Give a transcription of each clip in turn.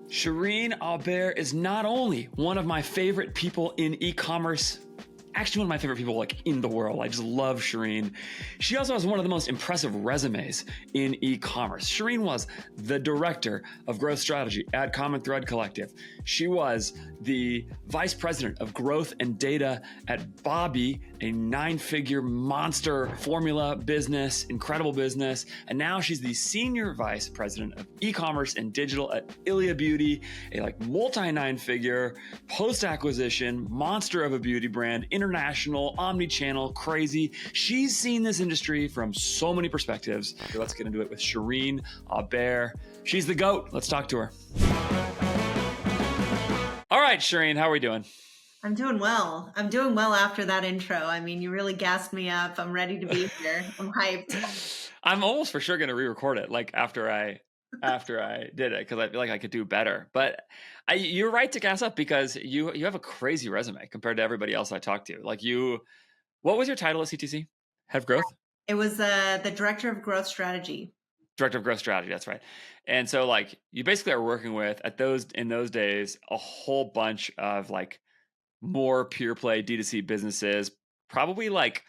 Cherene Aubert is not only one of my favorite people in e-commerce, actually one of my favorite people like in the world. I just love Cherene. She also has one of the most impressive resumes in e-commerce. Cherene was the director of growth strategy at Common Thread Collective. She was the vice president of growth and data at Bobby, a 9-figure monster formula business, incredible business. And now she's the senior vice president of e-commerce and digital at Ilia Beauty, a like multi-9-figure post-acquisition monster of a beauty brand, international, omni-channel, crazy. She's seen this industry from so many perspectives. Let's get into it with Cherene Aubert. She's the GOAT. Let's talk to her. All right, Cherene, how are we doing? I'm doing well. I'm doing well after that intro. I mean, you really gassed me up. I'm ready to be here. I'm hyped. I'm almost for sure going to re-record it like after I did it, because I feel like I could do better. But you're right to gas up, because you have a crazy resume compared to everybody else I talked to. Like what was your title at CTC? Head of growth? It was the director of growth strategy. Director of growth strategy, that's right. And so like you basically are working with in those days a whole bunch of like more pure play D2C businesses. Probably like,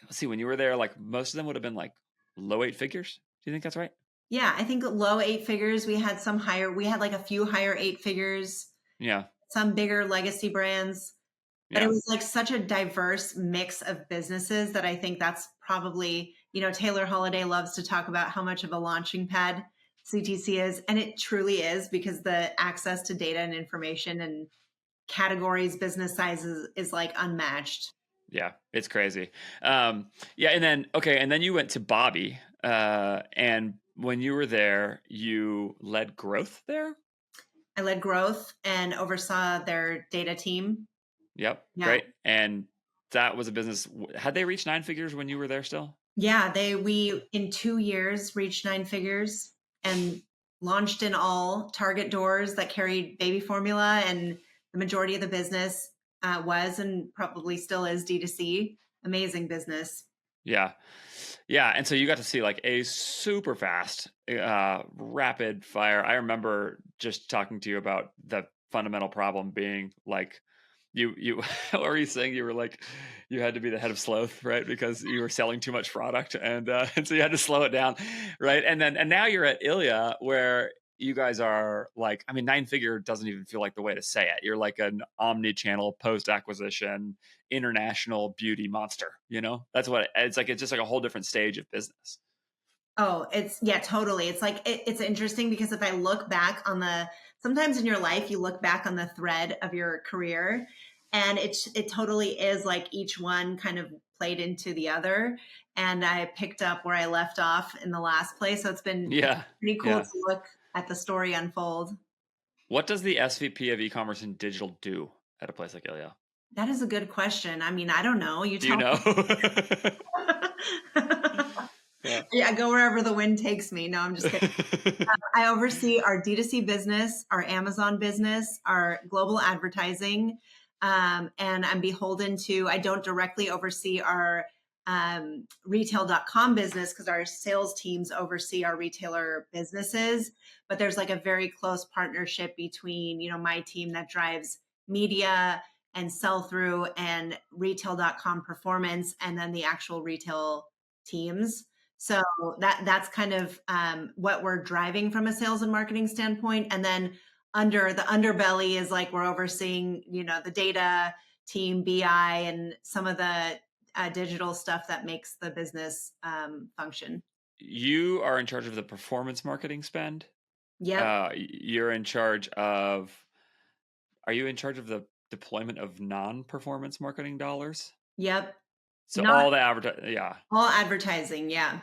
let's see, when you were there, like most of them would have been like low 8 figures. Do you think that's right? Yeah, I think low 8 figures. We had some higher. We had like a few higher 8 figures. Yeah. Some bigger legacy brands. But it was like such a diverse mix of businesses that I think that's probably, Taylor Holiday loves to talk about how much of a launching pad CTC is. And it truly is, because the access to data and information and categories, business sizes is like unmatched. Yeah, it's crazy. And then you went to Bobby, and when you were there, you led growth there? I led growth and oversaw their data team. Yep. Yeah. Great. And that was a business. Had they reached 9 figures when you were there still? Yeah, we in 2 years reached 9 figures and launched in all Target doors that carried baby formula, and the majority of the business was and probably still is D2C. Amazing business. Yeah. Yeah. And so you got to see like a super fast, rapid fire. I remember just talking to you about the fundamental problem being like, you what were you saying? You were like, you had to be the head of sloth, right? Because you were selling too much product, and so you had to slow it down, right? And now you're at Ilia, where you guys are like, I mean, 9-figure doesn't even feel like the way to say it. You're like an omni-channel post-acquisition international beauty monster. That's what it's like. It's just like a whole different stage of business. Oh, totally. It's like, it's interesting because if I look back on sometimes in your life, you look back on the thread of your career, and it totally is like each one kind of played into the other. And I picked up where I left off in the last place. So it's been pretty cool to look at the story unfold. What does the SVP of e-commerce and digital do at a place like Ilia? That is a good question. I mean, I don't know. Do you know? Yeah, go wherever the wind takes me. No, I'm just kidding. I oversee our D2C business, our Amazon business, our global advertising, and I'm beholden to, I don't directly oversee our retail.com business, because our sales teams oversee our retailer businesses. But there's like a very close partnership between, my team that drives media and sell-through and retail.com performance, and then the actual retail teams. So that's kind of what we're driving from a sales and marketing standpoint. And then under the underbelly is like we're overseeing, the data team, BI, and some of the digital stuff that makes the business function. You are in charge of the performance marketing spend? Yeah. You're in charge of, are you in charge of the deployment of non-performance marketing dollars? Yep. So all the advertising, all advertising, yeah.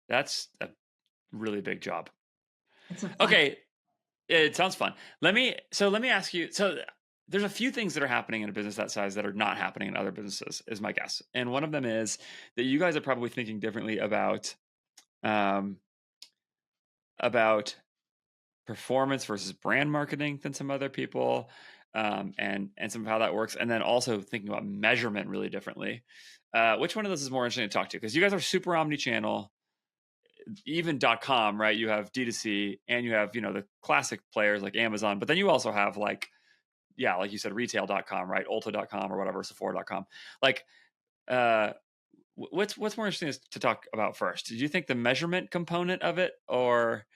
That's a really big job. Okay, it sounds fun. Let me ask you. So there's a few things that are happening in a business that size that are not happening in other businesses, is my guess. And one of them is that you guys are probably thinking differently about performance versus brand marketing than some other people. And some of how that works, and then also thinking about measurement really differently. Which one of those is more interesting to talk to? Because you guys are super omni-channel. even .com, right? You have D2C and you have, the classic players like Amazon, but then you also have like you said, retail.com, right? Ulta.com or whatever, Sephora.com. Like, what's more interesting to talk about first? Do you think the measurement component of it, or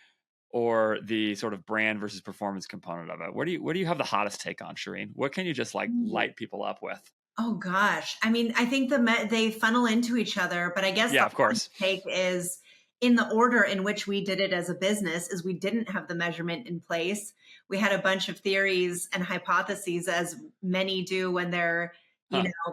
the sort of brand versus performance component of it? Where do you have the hottest take on, Cherene? What can you just like light people up with? Oh gosh. I mean, I think they funnel into each other, but I guess Yeah, the of course. take is in the order in which we did it as a business is we didn't have the measurement in place. We had a bunch of theories and hypotheses, as many do when they're,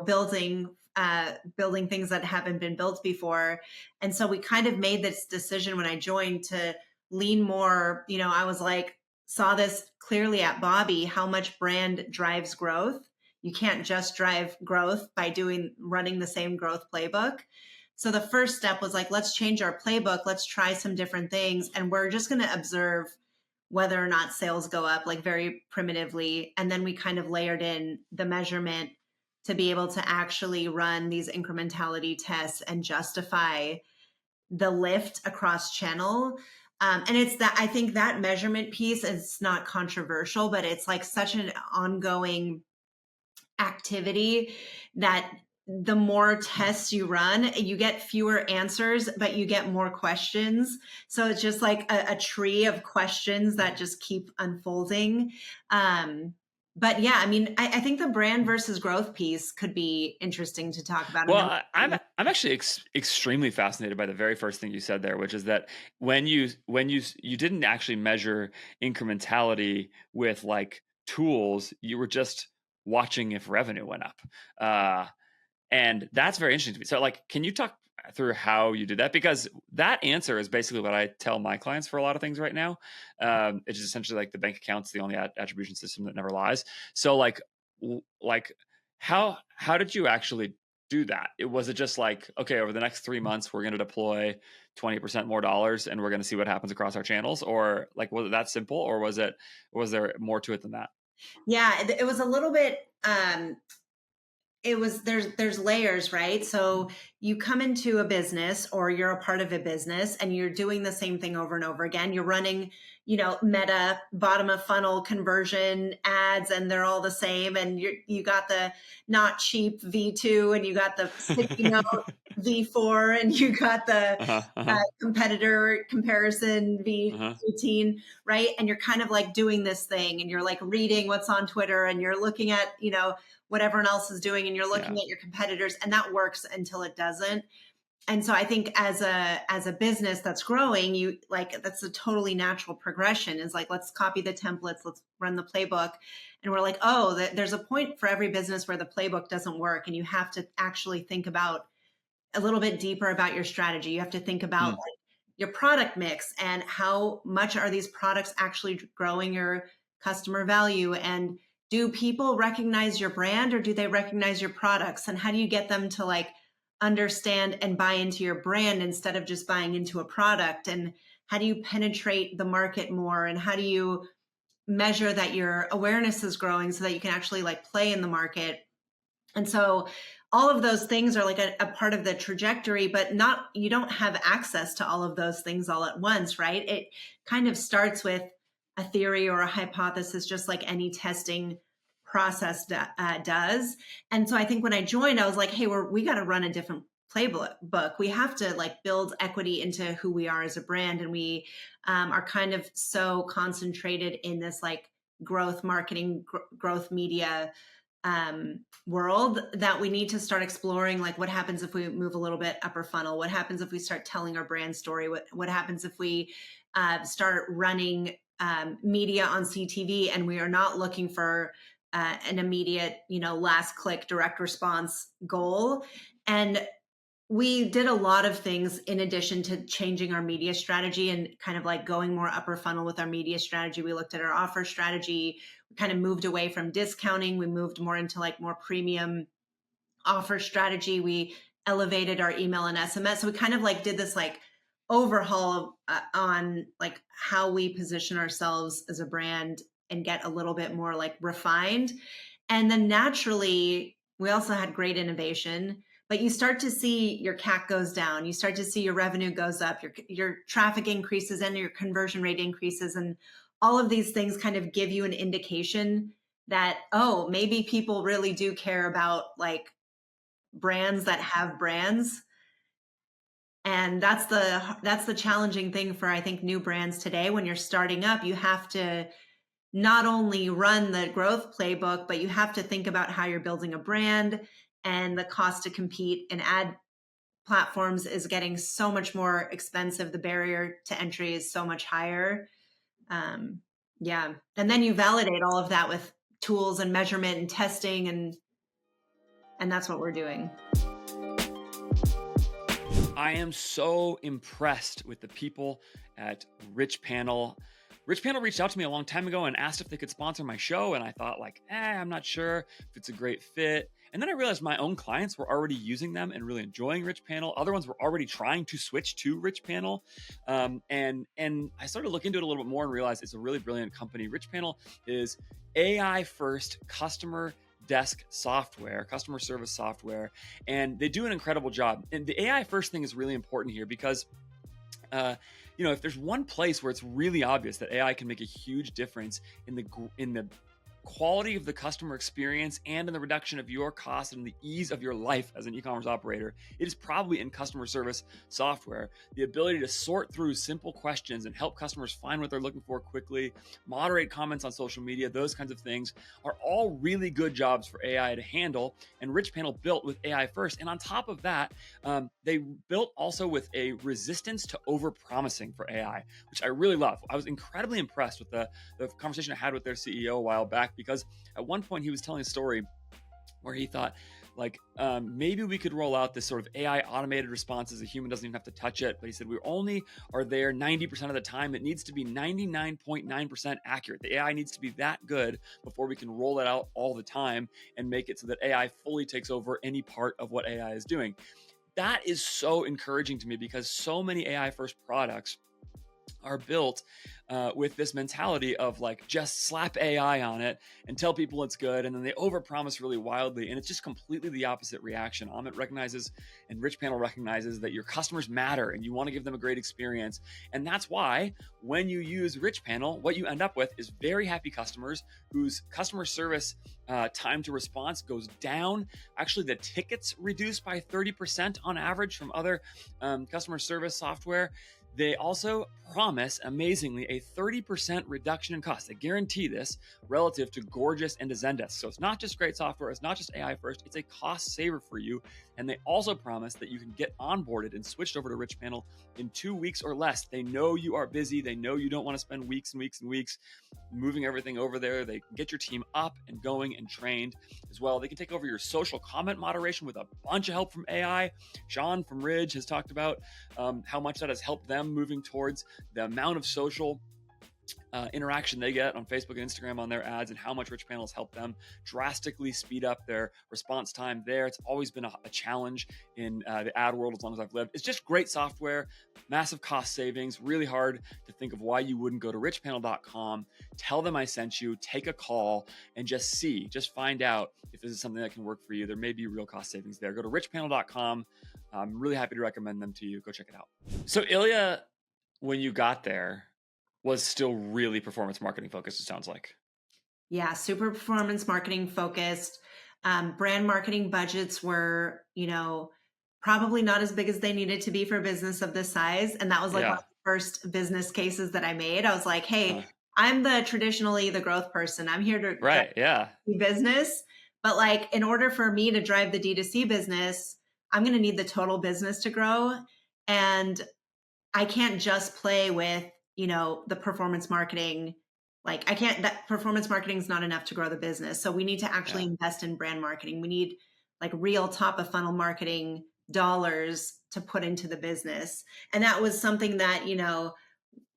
building things that haven't been built before. And so we kind of made this decision when I joined to lean more, I was like, saw this clearly at Bobby, how much brand drives growth. You can't just drive growth by running the same growth playbook. So the first step was like, let's change our playbook. Let's try some different things. And we're just going to observe whether or not sales go up, like very primitively. And then we kind of layered in the measurement to be able to actually run these incrementality tests and justify the lift across channel. And it's that, I think that measurement piece is not controversial, but it's like such an ongoing activity that the more tests you run, you get fewer answers, but you get more questions. So it's just like a tree of questions that just keep unfolding. But yeah, I mean, I think the brand versus growth piece could be interesting to talk about. Well, I'm actually extremely fascinated by the very first thing you said there, which is that when you didn't actually measure incrementality with like tools, you were just watching if revenue went up, and that's very interesting to me. So, like, can you talk through how you did that? Because that answer is basically what I tell my clients for a lot of things right now. It's just essentially like the bank account's the only attribution system that never lies. So, like how did you actually do that? Was it just like, okay, over the next 3 months, we're going to deploy 20% more dollars and we're going to see what happens across our channels? Or like, was it that simple, or was there more to it than that? Yeah, it was a little bit, there's layers, right? So you come into a business or you're a part of a business and you're doing the same thing over and over again. You're running, meta bottom of funnel conversion ads, and they're all the same. And you got the not cheap V2, and you got the sticky note V4, and you got the competitor comparison V18, right? And you're kind of like doing this thing, and you're like reading what's on Twitter, and you're looking at, what everyone else is doing, and you're looking at your competitors, and that works until it doesn't. And so I think as a business that's growing, that's a totally natural progression, is like, let's copy the templates, let's run the playbook. And we're like, oh, there's a point for every business where the playbook doesn't work, and you have to actually think about a little bit deeper about your strategy. You have to think about like your product mix, and how much are these products actually growing your customer value, and do people recognize your brand, or do they recognize your products? And how do you get them to like understand and buy into your brand instead of just buying into a product? And how do you penetrate the market more? And how do you measure that your awareness is growing so that you can actually like play in the market? And so all of those things are like a part of the trajectory, but you don't have access to all of those things all at once, right? It kind of starts with a theory or a hypothesis, just like any testing process does. And so I think when I joined, I was like, hey, we got to run a different playbook. We have to like build equity into who we are as a brand. And we are kind of so concentrated in this like growth marketing, growth media world, that we need to start exploring like what happens if we move a little bit upper funnel, what happens if we start telling our brand story, what happens if we start running media on CTV, and we are not looking for an immediate, last click direct response goal. And we did a lot of things in addition to changing our media strategy and kind of like going more upper funnel with our media strategy. We looked at our offer strategy. We kind of moved away from discounting. We moved more into like more premium offer strategy. We elevated our email and SMS. So we kind of like did this like overhaul on like how we position ourselves as a brand and get a little bit more like refined. And then naturally, we also had great innovation. but you start to see your CAC goes down. You start to see your revenue goes up, your traffic increases and your conversion rate increases. And all of these things kind of give you an indication that, oh, maybe people really do care about like brands that have brands. And that's the challenging thing for, I think, new brands today. When you're starting up, you have to not only run the growth playbook, but you have to think about how you're building a brand, and the cost to compete in ad platforms is getting so much more expensive. The barrier to entry is so much higher. Yeah. And then you validate all of that with tools and measurement and testing, and that's what we're doing. I am so impressed with the people at RICHPANEL. RICHPANEL reached out to me a long time ago and asked if they could sponsor my show. And I thought like, I'm not sure if it's a great fit. And then I realized my own clients were already using them and really enjoying RICHPANEL. Other ones were already trying to switch to RICHPANEL. And I started to look into it a little bit more and realized it's a really brilliant company. RICHPANEL is AI first customer desk software, customer service software, and they do an incredible job. And the AI first thing is really important here because if there's one place where it's really obvious that AI can make a huge difference in the quality of the customer experience and in the reduction of your costs and the ease of your life as an e-commerce operator, it is probably in customer service software. The ability to sort through simple questions and help customers find what they're looking for quickly, moderate comments on social media, those kinds of things are all really good jobs for AI to handle. And RICHPANEL built with AI first. And on top of that, they built also with a resistance to over-promising for AI, which I really love. I was incredibly impressed with the conversation I had with their CEO a while back, because at one point he was telling a story where he thought like maybe we could roll out this sort of AI automated responses. A human doesn't even have to touch it. But he said we only are there 90% of the time. It needs to be 99.9% accurate. The AI needs to be that good before we can roll it out all the time and make it so that AI fully takes over any part of what AI is doing. That is so encouraging to me because so many AI first products are built with this mentality of like just slap AI on it and tell people it's good, and then they overpromise really wildly, and it's just completely the opposite reaction. Amit recognizes and RICHPANEL recognizes that your customers matter and you want to give them a great experience, and that's why when you use RICHPANEL, what you end up with is very happy customers whose customer service time to response goes down. Actually, the tickets reduce by 30% on average from other customer service software. They also promise, amazingly, a 30% reduction in cost. They guarantee this relative to Gorgeous and to Zendesk. So it's not just great software, it's not just AI first, it's a cost saver for you. And they also promise that you can get onboarded and switched over to RICHPANEL in 2 weeks or less. They know you are busy. They know you don't want to spend weeks and weeks and weeks moving everything over there. They can get your team up and going and trained as well. They can take over your social comment moderation with a bunch of help from AI. Sean from Ridge has talked about how much that has helped them moving towards the amount of social interaction they get on Facebook and Instagram on their ads, and how much RICHPANEL has helped them drastically speed up their response time there. It's always been a challenge in the ad world as long as I've lived. It's just great software, massive cost savings, really hard to think of why you wouldn't go to richpanel.com, tell them I sent you, take a call, and just find out if this is something that can work for you. There may be real cost savings there. Go to richpanel.com. I'm really happy to recommend them to you. Go check it out. So Ilia, when you got there, was still really performance marketing focused, it sounds like. Yeah, super performance marketing focused. Brand marketing budgets were, probably not as big as they needed to be for a business of this size. And that was like one of the first business cases that I made. I was like, hey, I'm traditionally the growth person. I'm here to do business. But like, in order for me to drive the D2C business, I'm going to need the total business to grow. And I can't just play with, the performance marketing. Like that performance marketing is not enough to grow the business. So we need to actually invest in brand marketing. We need like real top of funnel marketing dollars to put into the business. And that was something that,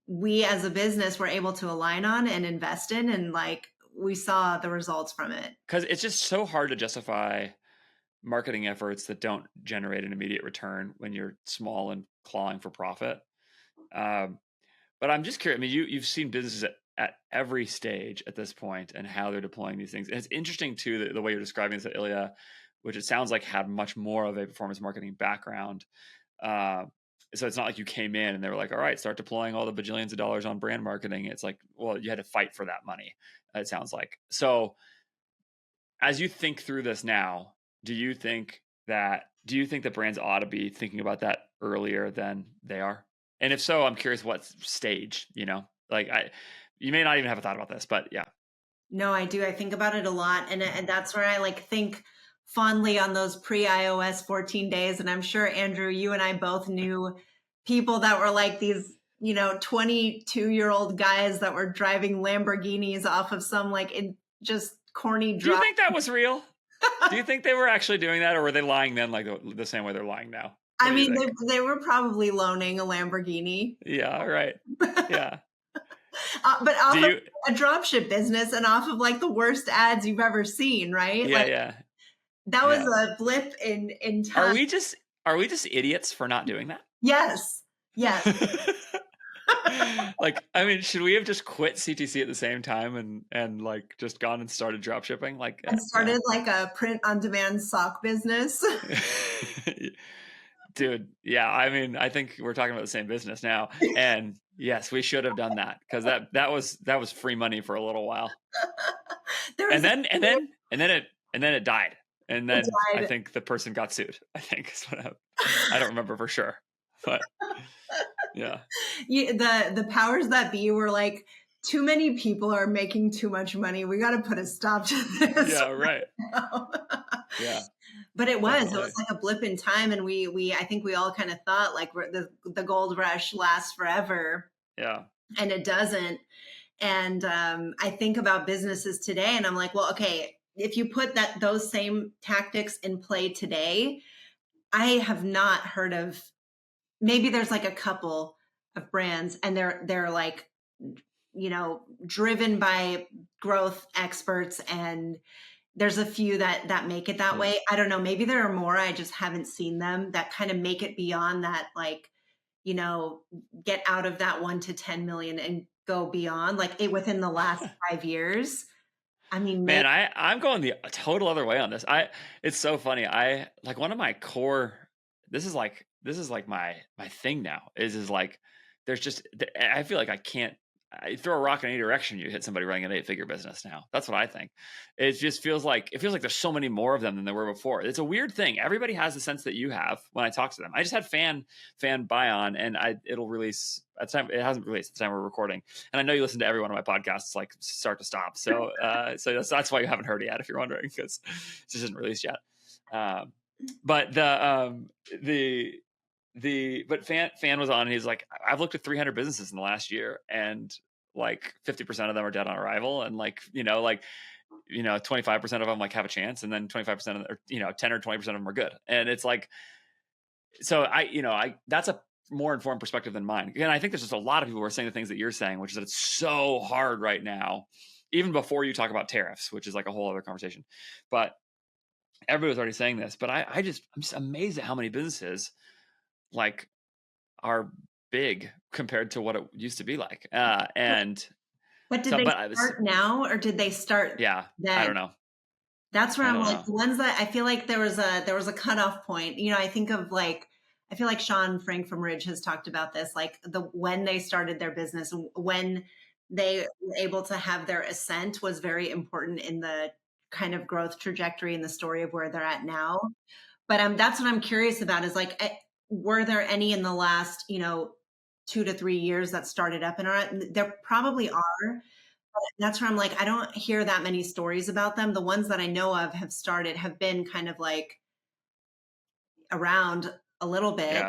we as a business were able to align on and invest in. And like, we saw the results from it. Because it's just so hard to justify marketing efforts that don't generate an immediate return when you're small and clawing for profit. But I'm just curious. I mean, you've seen businesses at every stage at this point and how they're deploying these things. And it's interesting too, the way you're describing this at Ilia, which it sounds like had much more of a performance marketing background. So it's not like you came in and they were like, all right, start deploying all the bajillions of dollars on brand marketing. It's like, well, you had to fight for that money, it sounds like. So as you think through this now, do you think that brands ought to be thinking about that earlier than they are? And if so, I'm curious what stage, you may not even have a thought about this, but yeah. No, I do. I think about it a lot. And that's where I like think fondly on those pre-iOS 14 days. And I'm sure, Andrew, you and I both knew people that were like these, 22-year-old guys that were driving Lamborghinis off of some just corny Do you drop. think that was real? Do you think they were actually doing that, or were they lying then like the same way they're lying now? I mean, they were probably loaning a Lamborghini. Yeah, right. Yeah. But off of a dropship business and off of like the worst ads you've ever seen, right? Yeah. That was a blip in time. Are we just idiots for not doing that? Yes. Should we have just quit CTC at the same time and like just gone and started drop shipping? And started like a print on demand sock business. Dude, yeah. I think we're talking about the same business now. And yes, we should have done that because that was free money for a little while. And then it died. And then I think the person got sued. I think is what happened. I don't remember for sure. But yeah. The powers that be were like, too many people are making too much money. We got to put a stop to this. Yeah, right. Yeah. But it was like a blip in time. And I think we all kind of thought like the gold rush lasts forever. Yeah. And it doesn't. And I think about businesses today and I'm like, well, okay, if you put those same tactics in play today, I have not heard of, maybe there's like a couple of brands and they're like, driven by growth experts and there's a few that make it that way. I don't know. Maybe there are more. I just haven't seen them that kind of make it beyond that, like, get out of that 1 to 10 million and go beyond like within the last 5 years. I mean, man, I'm going the total other way on this. It's so funny. I like one of my core, this is like my thing now is like, there's just, I feel like I throw a rock in any direction, you hit somebody running an 8-figure business now. That's what I think. It just feels like there's so many more of them than there were before. It's a weird thing. Everybody has the sense that you have when I talk to them. I just had fan buy on and it'll release at the time. It hasn't released at the time we're recording. And I know you listen to every one of my podcasts, like start to stop. So, so that's why you haven't heard it yet, if you're wondering, because it just isn't released yet. But Fan was on and he's like, I've looked at 300 businesses in the last year and like 50% of them are dead on arrival. And 25% of them like have a chance. And then 25% of them, 10 or 20% of them are good. And it's like, so that's a more informed perspective than mine. And I think there's just a lot of people who are saying the things that you're saying, which is that it's so hard right now, even before you talk about tariffs, which is like a whole other conversation, but everybody was already saying this, but I'm just amazed at how many businesses like are big compared to what it used to be like. But did they start now or did they start? Yeah, then? I don't know. That's where I'm like, the ones that I feel like there was a cutoff point. I think of like, I feel like Sean Frank from Ridge has talked about this, like when they started their business, when they were able to have their ascent was very important in the kind of growth trajectory and the story of where they're at now. But that's what I'm curious about is like, were there any in the last, 2 to 3 years that started up in our, there probably are, but that's where I'm like, I don't hear that many stories about them. The ones that I know of have been kind of like around a little bit.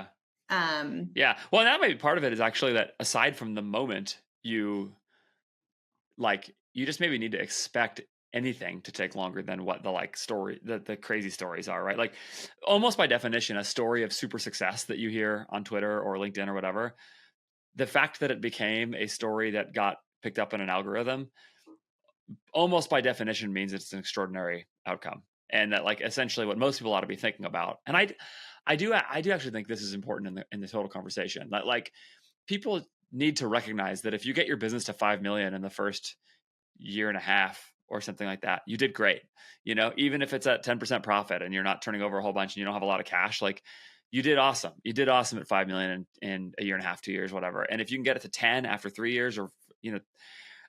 Yeah. Well, that might be part of it is actually that aside from the moment you just maybe need to expect anything to take longer than what the crazy stories are, right? Like almost by definition, a story of super success that you hear on Twitter or LinkedIn or whatever, the fact that it became a story that got picked up in an algorithm almost by definition means it's an extraordinary outcome. And that like essentially what most people ought to be thinking about. And I do actually think this is important in the total conversation, that like people need to recognize that if you get your business to 5 million in the first year and a half or something like that, you did great. Even if it's at 10% profit and you're not turning over a whole bunch and you don't have a lot of cash, like you did awesome. You did awesome at 5 million in a year and a half, 2 years, whatever. And if you can get it to 10 after 3 years, or,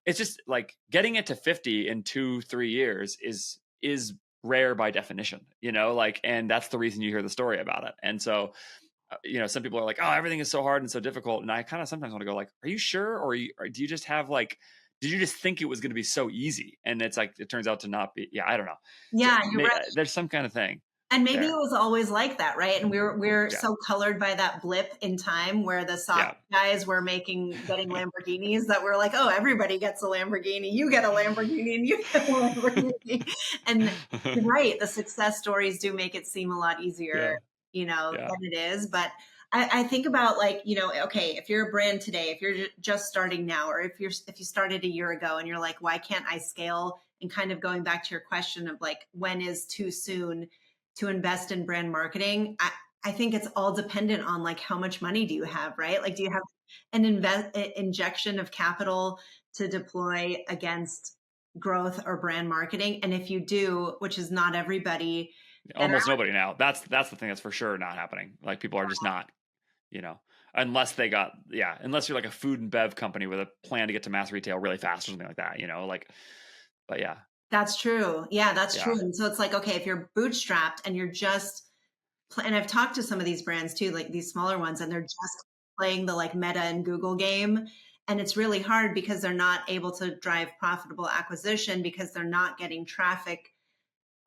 it's just like getting it to 50 in 2-3 years is rare by definition, and that's the reason you hear the story about it. And so, some people are like, oh, everything is so hard and so difficult. And I kind of sometimes want to go like, are you sure? Or do you just have like, did you just think it was going to be so easy? And it's like, it turns out to not be. Yeah, I don't know. Yeah, you're right. There's some kind of thing. And maybe it was always like that, right? And we're Yeah. so colored by that blip in time where the soft guys were getting Lamborghinis that we're like, oh, everybody gets a Lamborghini. You get a Lamborghini and you get a Lamborghini. And you're right, the success stories do make it seem a lot easier, than it is. But I think about like, okay, if you're a brand today, if you're just starting now, or if you started a year ago and you're like, why can't I scale? And kind of going back to your question of like, when is too soon to invest in brand marketing? I think it's all dependent on like, how much money do you have, right? Like, do you have an injection of capital to deploy against growth or brand marketing? And if you do, which is not everybody, almost nobody now. That's the thing that's for sure not happening. Like people are just not, unless unless you're like a food and bev company with a plan to get to mass retail really fast or something like that, but yeah. That's true. Yeah, that's true. And so it's like, okay, if you're bootstrapped and you're just, and I've talked to some of these brands too, like these smaller ones, and they're just playing the like Meta and Google game. And it's really hard because they're not able to drive profitable acquisition because they're not getting traffic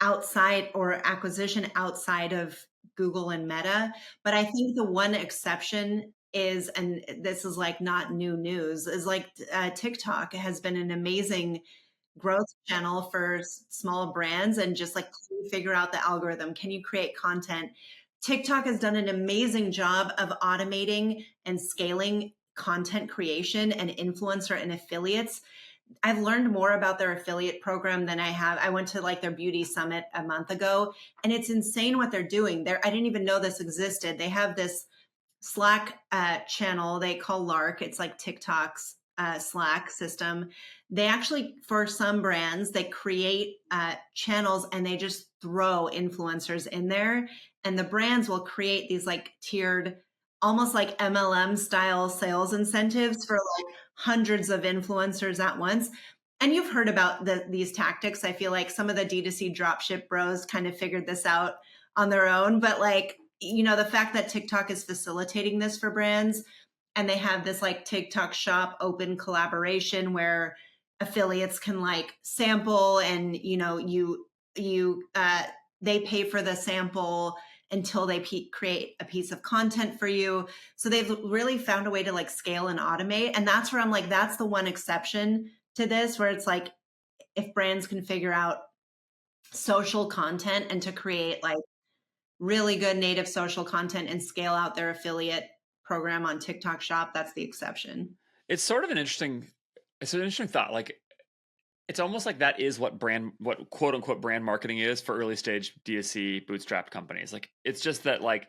outside or acquisition outside of Google and Meta. But I think the one exception is, and this is like not new news, is like TikTok has been an amazing growth channel for small brands, and just like, can you figure out the algorithm? Can you create content? TikTok has done an amazing job of automating and scaling content creation and influencer and affiliates. I've learned more about their affiliate program than I went to like their beauty summit a month ago, and it's insane what they're doing there. I didn't even know this existed. They have this Slack channel they call Lark. It's like TikTok's Slack system. They actually, for some brands, they create channels and they just throw influencers in there. And the brands will create these like tiered, almost like MLM style sales incentives for like hundreds of influencers at once. And you've heard about these tactics. I feel like some of the D2C dropship bros kind of figured this out on their own. But like, the fact that TikTok is facilitating this for brands, and they have this like TikTok shop open collaboration where affiliates can like sample, and they pay for the sample until they create a piece of content for you. So they've really found a way to like scale and automate. And that's where I'm like, that's the one exception to this, where it's like, if brands can figure out social content and to create like really good native social content and scale out their affiliate program on TikTok shop, that's the exception. It's sort of an interesting thought. Like, it's almost like that is what quote unquote brand marketing is for early stage D2C bootstrapped companies. Like, it's just that like,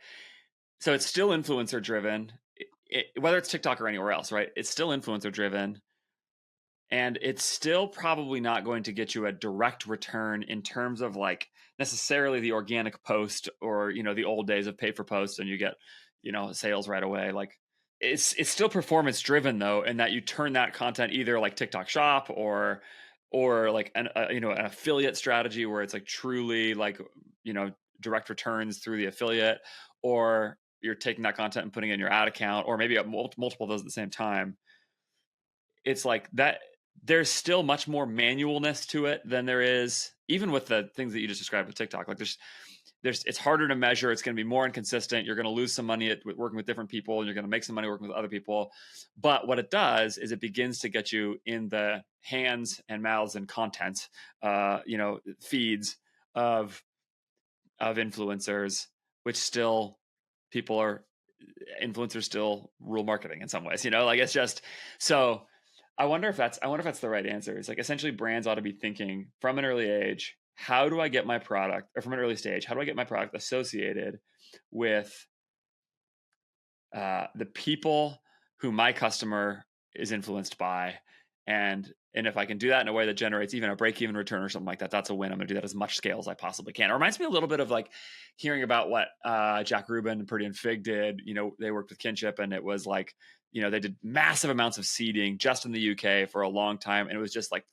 so it's still influencer driven, whether it's TikTok or anywhere else, right? It's still influencer driven. And it's still probably not going to get you a direct return in terms of like necessarily the organic post or, the old days of pay for posts and you get, sales right away. Like it's still performance driven though, in that you turn that content either like TikTok shop or like an affiliate strategy where it's like truly like, direct returns through the affiliate, or you're taking that content and putting it in your ad account, or maybe multiple of those at the same time. It's like that. There's still much more manualness to it than there is even with the things that you just described with TikTok. Like it's harder to measure. It's going to be more inconsistent. You're going to lose some money working with different people, and you're going to make some money working with other people. But what it does is it begins to get you in the hands and mouths and content, feeds of influencers, which still influencers still rule marketing in some ways, like it's just so. I wonder if that's the right answer. It's like essentially brands ought to be thinking from an early age, how do I get my product, or from an early stage, how do I get my product associated with the people who my customer is influenced by, and And if I can do that in a way that generates even a break-even return or something like that, that's a win. I'm going to do that as much scale as I possibly can. It reminds me a little bit of like hearing about what Jack Rubin and Purdy and Fig did. They worked with Kinship, and it was like, they did massive amounts of seeding just in the UK for a long time. And it was just like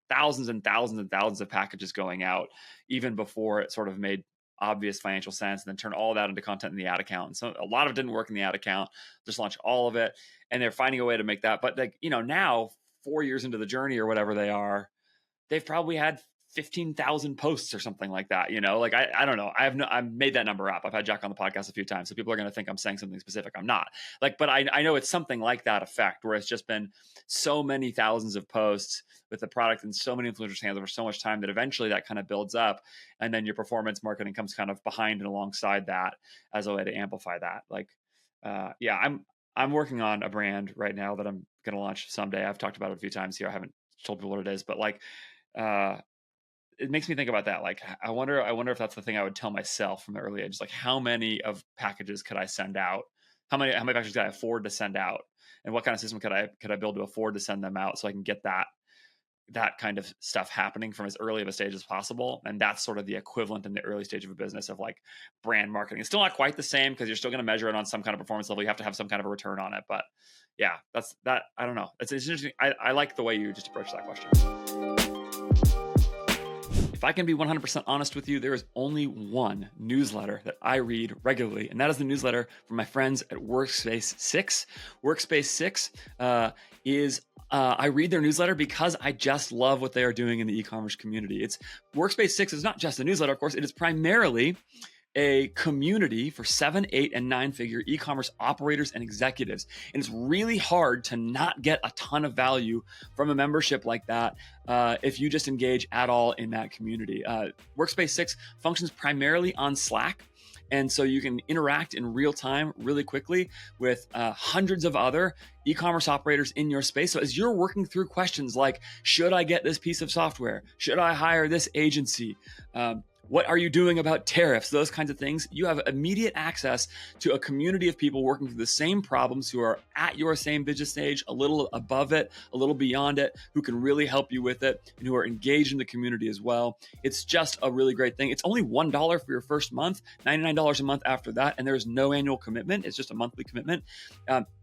thousands and thousands and thousands of packages going out even before it sort of made obvious financial sense, and then turn all that into content in the ad account. And so a lot of it didn't work in the ad account, just launch all of it. And they're finding a way to make that. But like, now 4 years into the journey or whatever they are, they've probably had 15,000 posts or something like that. Like I don't know. I've made that number up. I've had Jack on the podcast a few times, so people are going to think I'm saying something specific. I'm not. But I know it's something like that effect, where it's just been so many thousands of posts with the product in so many influencers' hands over so much time that eventually that kind of builds up, and then your performance marketing comes kind of behind and alongside that as a way to amplify that. Like, I'm working on a brand right now that I'm going to launch someday. I've talked about it a few times here. I haven't told people what it is, but like, it makes me think about that. Like, I wonder if that's the thing I would tell myself from the early age. Like, how many of packages could I send out? How many packages could I afford to send out? And what kind of system could I build to afford to send them out so I can get that kind of stuff happening from as early of a stage as possible? And that's sort of the equivalent in the early stage of a business of like brand marketing. It's still not quite the same, because you're still going to measure it on some kind of performance level. You have to have some kind of a return on it. But yeah, that's that. I don't know. It's interesting. I like the way you just approach that question. If I can be 100% honest with you, there is only one newsletter that I read regularly, and that is the newsletter from my friends at Workspace 6. Workspace 6 is I read their newsletter because I just love what they are doing in the e-commerce community. Workspace 6 is not just a newsletter, of course. It is primarily a community for 7, 8, and 9-figure e-commerce operators and executives. And it's really hard to not get a ton of value from a membership like that if you just engage at all in that community. Workspace 6 functions primarily on Slack. And so you can interact in real time really quickly with hundreds of other e-commerce operators in your space. So as you're working through questions like, should I get this piece of software? Should I hire this agency? What are you doing about tariffs? Those kinds of things. You have immediate access to a community of people working through the same problems, who are at your same business stage, a little above it, a little beyond it, who can really help you with it, and who are engaged in the community as well. It's just a really great thing. It's only $1 for your first month, $99 a month after that, and there's no annual commitment. It's just a monthly commitment.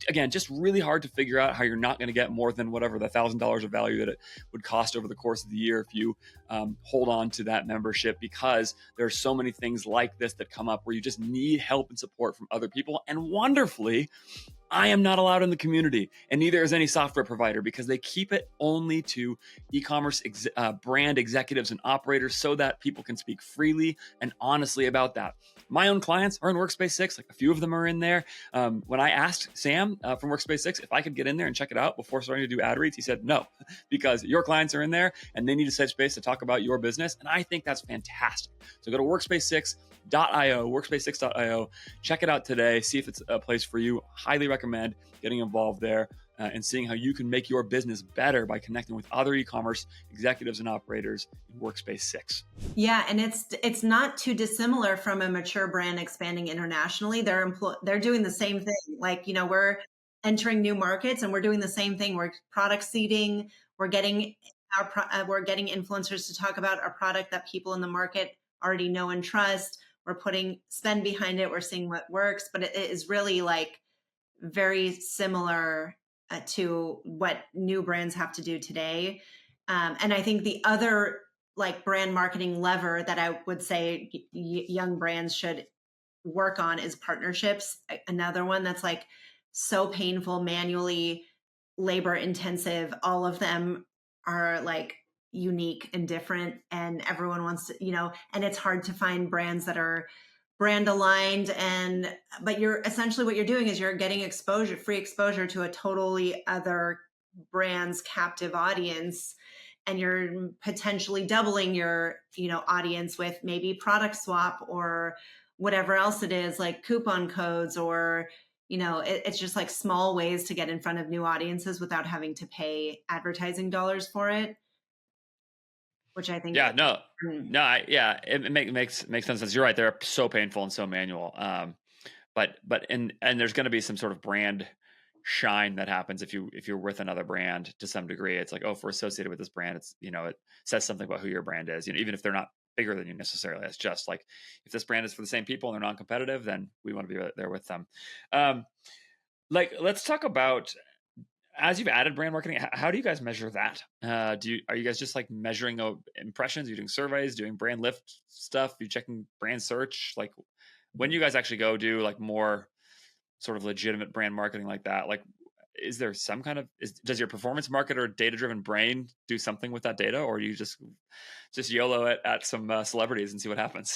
Again, just really hard to figure out how you're not going to get more than whatever the $1,000 of value that it would cost over the course of the year if you hold on to that membership, because there are so many things like this that come up where you just need help and support from other people. And wonderfully, I am not allowed in the community, and neither is any software provider, because they keep it only to e-commerce brand executives and operators so that people can speak freely and honestly about that. My own clients are in Workspace 6. Like, a few of them are in there. When I asked Sam from Workspace 6 if I could get in there and check it out before starting to do ad reads, he said no, because your clients are in there and they need a safe space to talk about your business. And I think that's fantastic. So go to workspace6.io, workspace6.io. Check it out today. See if it's a place for you. Highly recommend getting involved there and seeing how you can make your business better by connecting with other e-commerce executives and operators in Workspace 6. Yeah, and it's not too dissimilar from a mature brand expanding internationally. They're doing the same thing. Like, we're entering new markets, and we're doing the same thing. We're product seeding. We're getting influencers to talk about our product that people in the market already know and trust. We're putting spend behind it. We're seeing what works, but it is really like very similar to what new brands have to do today. And I think the other like brand marketing lever that I would say young brands should work on is partnerships. Another one that's like so painful, manually labor intensive. All of them are like unique and different, and everyone wants to, and it's hard to find brands that are brand aligned. But you're essentially, what you're doing is you're getting free exposure to a totally other brand's captive audience. And you're potentially doubling your, audience with maybe product swap or whatever else it is, like coupon codes, or, it's just like small ways to get in front of new audiences without having to pay advertising dollars for it. Which I think, it makes sense. You're right. They're so painful and so manual. But there's going to be some sort of brand shine that happens if you're with another brand to some degree. It's like, oh, if we're associated with this brand, it's, it says something about who your brand is, even if they're not bigger than you necessarily. It's just like, if this brand is for the same people and they're non-competitive, then we want to be there with them. Like, let's talk about, as you've added brand marketing, how do you guys measure that? Are you guys just like measuring impressions? Are you doing surveys, doing brand lift stuff? Are you checking brand search? Like, when you guys actually go do like more sort of legitimate brand marketing like that, like, is there some kind of, does your performance marketer data-driven brain do something with that data, or do you just YOLO it at some celebrities and see what happens?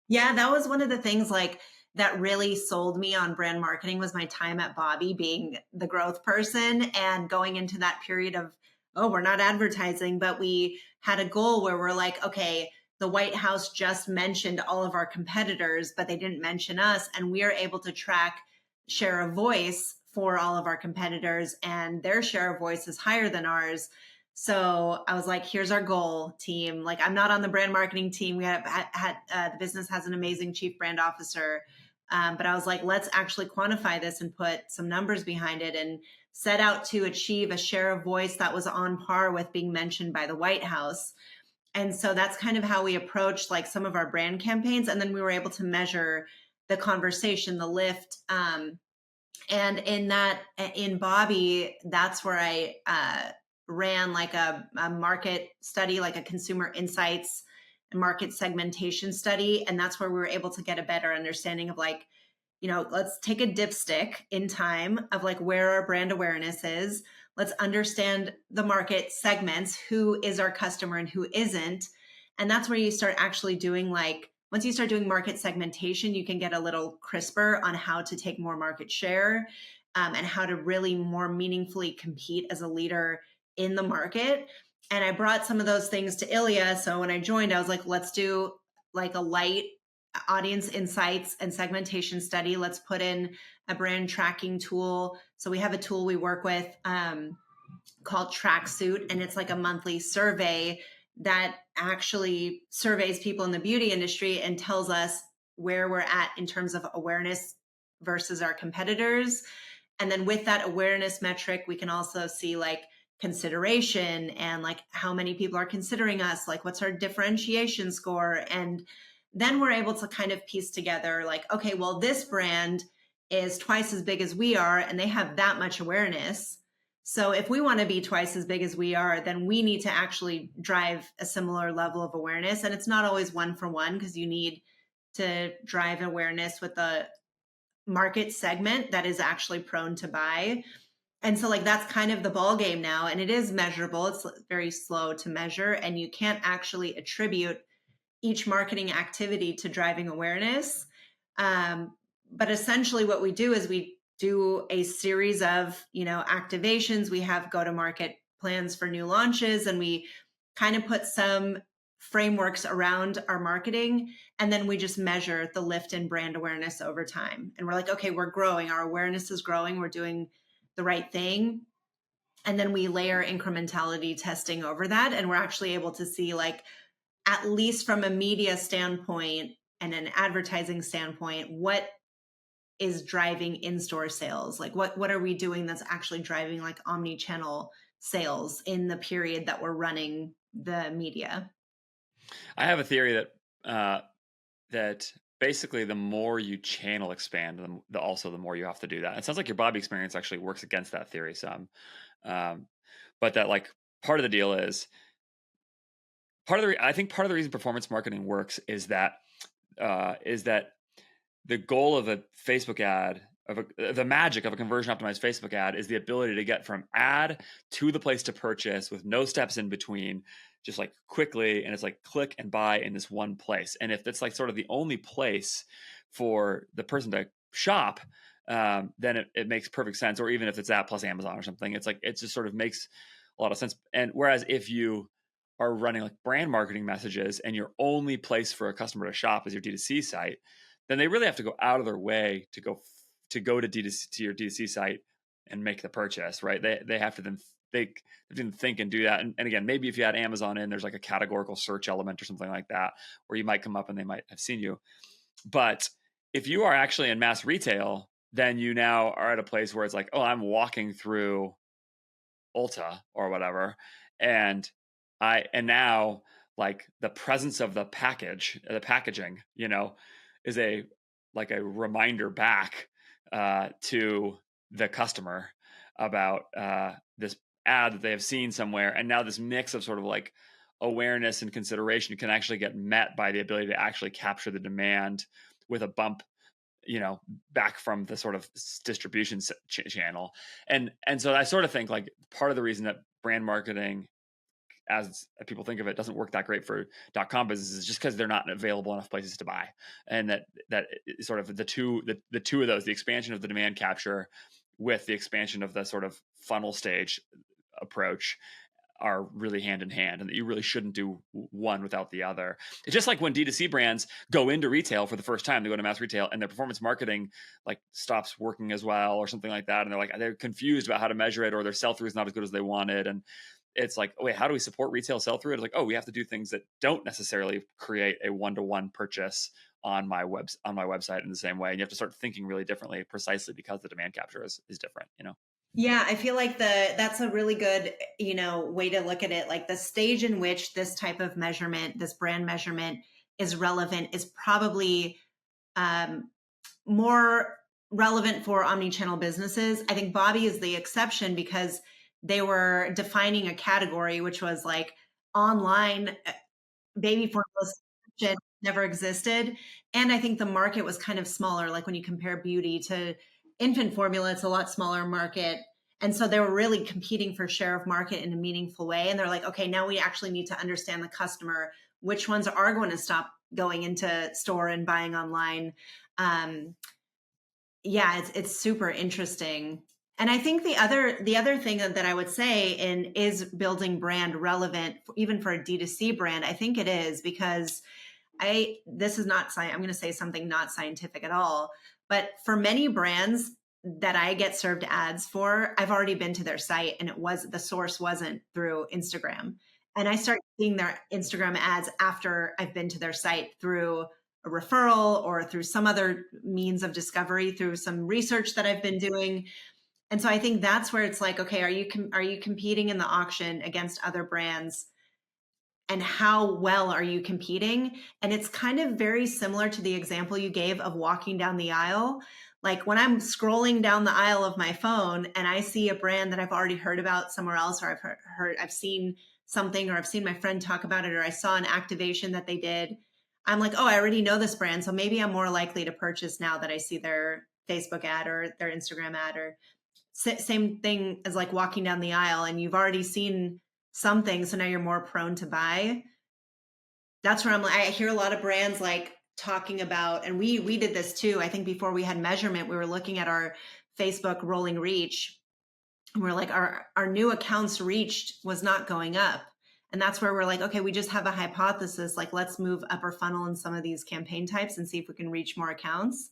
Yeah, that was one of the things like that really sold me on brand marketing, was my time at Bobby being the growth person and going into that period of, oh, we're not advertising, but we had a goal where we're like, okay, the White House just mentioned all of our competitors, but they didn't mention us. And we are able to track share of voice for all of our competitors, and their share of voice is higher than ours. So I was like, here's our goal, team. Like, I'm not on the brand marketing team. We the business has an amazing chief brand officer. But I was like, let's actually quantify this and put some numbers behind it, and set out to achieve a share of voice that was on par with being mentioned by the White House. And so that's kind of how we approached like some of our brand campaigns. And then we were able to measure the conversation, the lift. And in Bobby, that's where I ran like a market study, like a consumer insights and market segmentation study. And that's where we were able to get a better understanding of like, let's take a dipstick in time of like where our brand awareness is. Let's understand the market segments, who is our customer and who isn't. And that's where you start actually doing like, once you start doing market segmentation, you can get a little crisper on how to take more market share, and how to really more meaningfully compete as a leader in the market. And I brought some of those things to Ilia. So when I joined, I was like, let's do like a light audience insights and segmentation study. Let's put in a brand tracking tool. So we have a tool we work with called Tracksuit, and it's like a monthly survey that actually surveys people in the beauty industry and tells us where we're at in terms of awareness versus our competitors. And then with that awareness metric, we can also see like consideration and like how many people are considering us, like what's our differentiation score. And then we're able to kind of piece together like, okay, well, this brand is twice as big as we are and they have that much awareness. So if we want to be twice as big as we are, then we need to actually drive a similar level of awareness. And it's not always one for one, because you need to drive awareness with the market segment that is actually prone to buy. And so like, that's kind of the ball game now. And it is measurable. It's very slow to measure, and you can't actually attribute each marketing activity to driving awareness. But essentially what we do is we do a series of, activations. We have go-to-market plans for new launches, and we kind of put some frameworks around our marketing. And then we just measure the lift in brand awareness over time. And we're like, okay, we're growing. Our awareness is growing. We're doing the right thing. And then we layer incrementality testing over that. And we're actually able to see like, at least from a media standpoint and an advertising standpoint, what is driving in-store sales? Like what are we doing that's actually driving like omni-channel sales in the period that we're running the media? I have a theory that basically the more you channel expand, also the more you have to do that. It sounds like your Bobby experience actually works against that theory some, but that like part of the deal is I think part of the reason performance marketing works is that the goal of a Facebook ad, the magic of a conversion optimized Facebook ad, is the ability to get from ad to the place to purchase with no steps in between, just like quickly. And it's like click and buy in this one place. And if that's like sort of the only place for the person to shop, then it makes perfect sense. Or even if it's that plus Amazon or something, it's like, it just sort of makes a lot of sense. And whereas if you are running like brand marketing messages and your only place for a customer to shop is your D2C site, then they really have to go out of their way to go to D2C, to your D2C site and make the purchase, right? They have to then think and do that. And again, maybe if you add Amazon in, there's like a categorical search element or something like that, where you might come up and they might have seen you. But if you are actually in mass retail then you now are at a place where it's like, oh, I'm walking through Ulta or whatever, and now like the presence of the packaging, is a reminder back to the customer about this ad that they have seen somewhere, and now this mix of sort of like awareness and consideration can actually get met by the ability to actually capture the demand with a bump, back from the sort of distribution channel. And so I sort of think like part of the reason that brand marketing, as people think of it, doesn't work that great for .com businesses is just because they're not available enough places to buy. And that sort of the two of those, the expansion of the demand capture with the expansion of the sort of funnel stage approach, are really hand in hand, and that you really shouldn't do one without the other. It's just like when D2C brands go into retail for the first time, they go to mass retail and their performance marketing like stops working as well or something like that. And they're confused about how to measure it, or their sell-through is not as good as they wanted. And it's like, wait, how do we support retail sell-through? It's like, oh, we have to do things that don't necessarily create a one-to-one purchase on my website in the same way. And you have to start thinking really differently, precisely because the demand capture is different, Yeah, I feel like that's a really good, way to look at it. Like the stage in which this type of measurement, this brand measurement is relevant is probably more relevant for omni-channel businesses. I think Bobby is the exception because they were defining a category, which was like online baby formula subscription never existed. And I think the market was kind of smaller. Like when you compare beauty to infant formula, it's a lot smaller market. And so they were really competing for share of market in a meaningful way. And they're like, okay, now we actually need to understand the customer, which ones are going to stop going into store and buying online. Yeah, it's super interesting. And I think the other thing that I would say is building brand relevant, even for a D2C brand. I think it is because this is not I'm going to say something not scientific at all, but for many brands that I get served ads for, I've already been to their site and the source wasn't through Instagram. And I start seeing their Instagram ads after I've been to their site through a referral or through some other means of discovery, through some research that I've been doing. And so I think that's where it's like, okay, are you competing in the auction against other brands? And how well are you competing? And it's kind of very similar to the example you gave of walking down the aisle. Like when I'm scrolling down the aisle of my phone and I see a brand that I've already heard about somewhere else, or I've seen something, or I've seen my friend talk about it, or I saw an activation that they did, I'm like, oh, I already know this brand. So maybe I'm more likely to purchase now that I see their Facebook ad or their Instagram ad. Or same thing as like walking down the aisle and you've already seen something, so now you're more prone to buy. That's where I hear a lot of brands like talking about, and we did this too. I think before we had measurement, we were looking at our Facebook rolling reach. And we're like, our new accounts reached was not going up. And that's where we're like, okay, we just have a hypothesis. Like, let's move upper funnel in some of these campaign types and see if we can reach more accounts.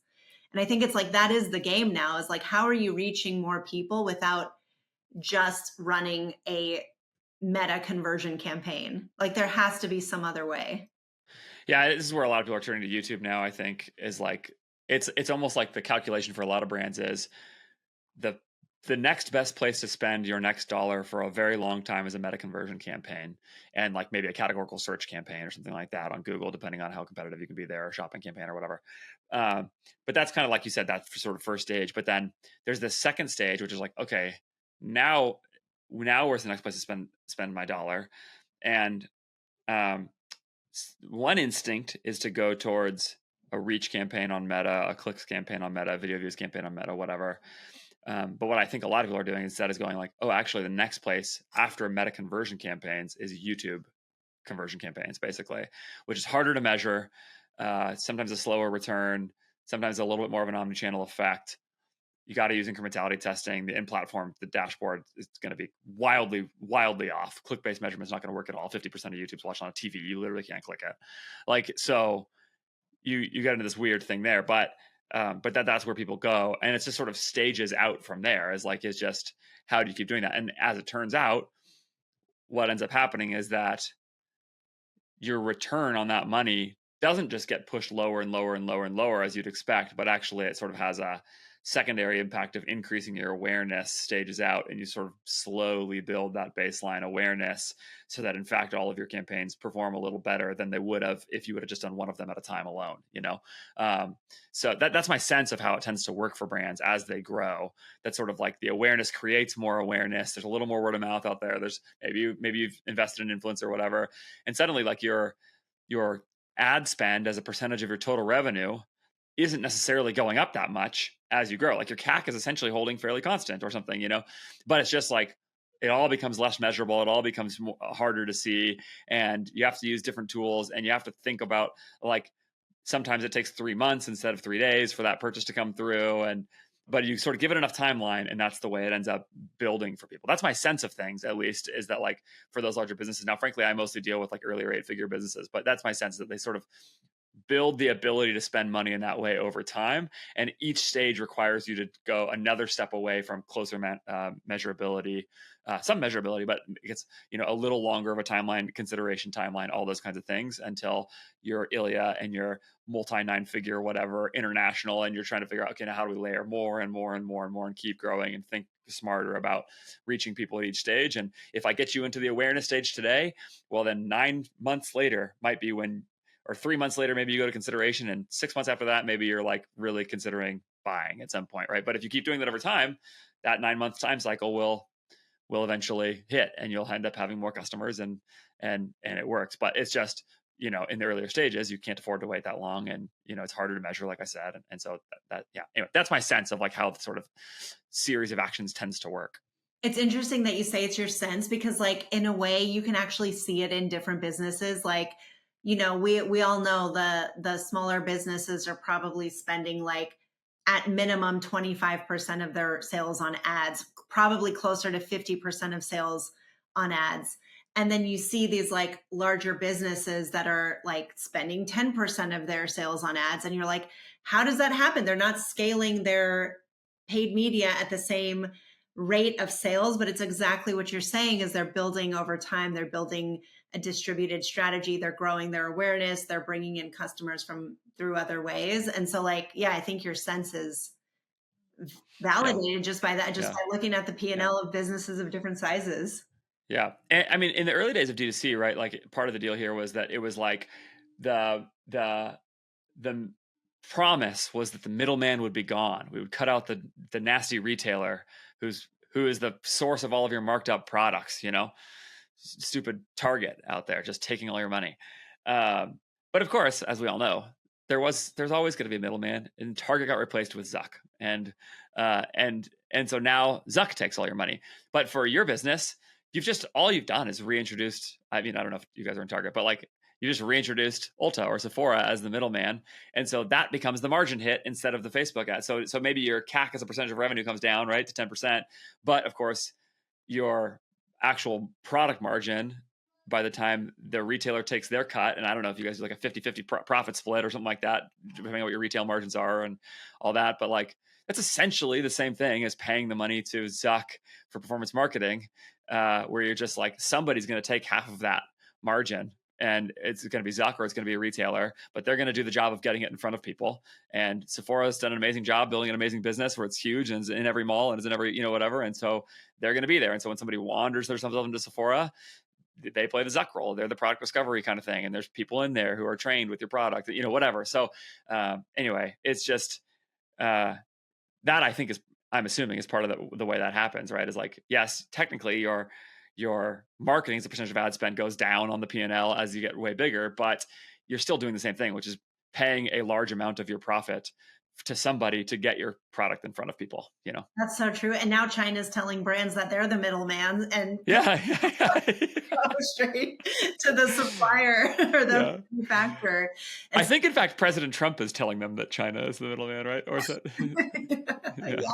And I think it's like, that is the game now, is like, how are you reaching more people without just running a meta conversion campaign? Like there has to be some other way. Yeah, this is where a lot of people are turning to YouTube now, I think, is like it's almost like the calculation for a lot of brands is the next best place to spend your next dollar for a very long time is a meta conversion campaign, and like maybe a categorical search campaign or something like that on Google, depending on how competitive you can be there, or shopping campaign or whatever. But that's kind of like you said, that sort of first stage. But then there's the second stage, which is like, okay, now where's the next place to spend my dollar? And one instinct is to go towards a reach campaign on Meta, a clicks campaign on Meta, video views campaign on Meta, whatever. But what I think a lot of people are doing instead is going like, oh, actually the next place after meta conversion campaigns is YouTube conversion campaigns, basically, which is harder to measure, sometimes a slower return, sometimes a little bit more of an omni-channel effect. You got to use incrementality testing. The in-platform, the dashboard is going to be wildly, wildly off. Click-based measurement is not going to work at all. 50% of YouTube's watched on a TV. You literally can't click it. Like, so you get into this weird thing there, but that's where people go. And it's just sort of stages out from there, is just how do you keep doing that? And as it turns out, what ends up happening is that your return on that money doesn't just get pushed lower and lower and lower and lower as you'd expect, but actually it sort of has a secondary impact of increasing your awareness stages out, and you sort of slowly build that baseline awareness so that in fact all of your campaigns perform a little better than they would have if you would have just done one of them at a time alone, so that's my sense of how it tends to work for brands as they grow. That's sort of like the awareness creates more awareness. There's a little more word of mouth out there. There's maybe you've invested in influence or whatever, and suddenly like your ad spend as a percentage of your total revenue isn't necessarily going up that much as you grow. Like your CAC is essentially holding fairly constant or something, but it's just like, it all becomes less measurable. It all becomes harder to see, and you have to use different tools, and you have to think about, like, sometimes it takes 3 months instead of 3 days for that purchase to come through. But you sort of give it enough timeline, and that's the way it ends up building for people. That's my sense of things, at least, is that like for those larger businesses. Now, frankly, I mostly deal with like earlier 8-figure businesses, but that's my sense that they sort of build the ability to spend money in that way over time. And each stage requires you to go another step away from closer measurability, some measurability, but it's, a little longer of a timeline, consideration timeline, all those kinds of things, until you're Ilia and you're multi 9-figure, whatever, international. And you're trying to figure out, okay, now how do we layer more and more and more and more and keep growing and think smarter about reaching people at each stage. And if I get you into the awareness stage today, well, then 9 months later might be when, or 3 months later, maybe you go to consideration, and 6 months after that, maybe you're like really considering buying at some point, right? But if you keep doing that over time, that 9-month time cycle will eventually hit, and you'll end up having more customers, and it works. But it's just, in the earlier stages, you can't afford to wait that long, and it's harder to measure, like I said, and so anyway, that's my sense of like how the sort of series of actions tends to work. It's interesting that you say it's your sense, because like in a way you can actually see it in different businesses. Like, we all know the smaller businesses are probably spending like at minimum 25% of their sales on ads, probably closer to 50% of sales on ads. And then you see these like larger businesses that are like spending 10% of their sales on ads. And you're like, how does that happen? They're not scaling their paid media at the same rate of sales, but it's exactly what you're saying, is they're building over time. They're building a distributed strategy. They're growing their awareness. They're bringing in customers through other ways. And so like, I think your sense is validated just by that, by looking at the P&L of businesses of different sizes. Yeah. And I mean, in the early days of D2C, right? Like part of the deal here was that it was like the promise was that the middleman would be gone. We would cut out the nasty retailer who is the source of all of your marked up products, stupid Target out there just taking all your money. But of course, as we all know, there's always going to be a middleman, and Target got replaced with Zuck. And so now Zuck takes all your money. But for your business, all you've done is reintroduced, I mean, I don't know if you guys are in Target, but like you just reintroduced Ulta or Sephora as the middleman. And so that becomes the margin hit instead of the Facebook ad. So maybe your CAC as a percentage of revenue comes down, right, to 10%. But of course, your actual product margin, by the time the retailer takes their cut, and I don't know if you guys do like a 50-50 profit split or something like that, depending on what your retail margins are and all that. But like, that's essentially the same thing as paying the money to Zuck for performance marketing, where you're just like, somebody's going to take half of that margin, and it's going to be Zuck or it's going to be a retailer, but they're going to do the job of getting it in front of people. And Sephora's done an amazing job building an amazing business where it's huge and is in every mall and is in every, whatever. And so they're going to be there. And so when somebody wanders themselves into Sephora, they play the Zuck role. They're the product discovery kind of thing. And there's people in there who are trained with your product, whatever. So anyway, it's just that I think I'm assuming is part of the way that happens, right? Is like, yes, technically your marketing as a percentage of ad spend goes down on the P&L as you get way bigger, but you're still doing the same thing, which is paying a large amount of your profit to somebody to get your product in front of people, That's so true. And now China's telling brands that they're the middleman and go straight to the supplier or the manufacturer. I think, in fact, President Trump is telling them that China is the middleman, right? Or is it?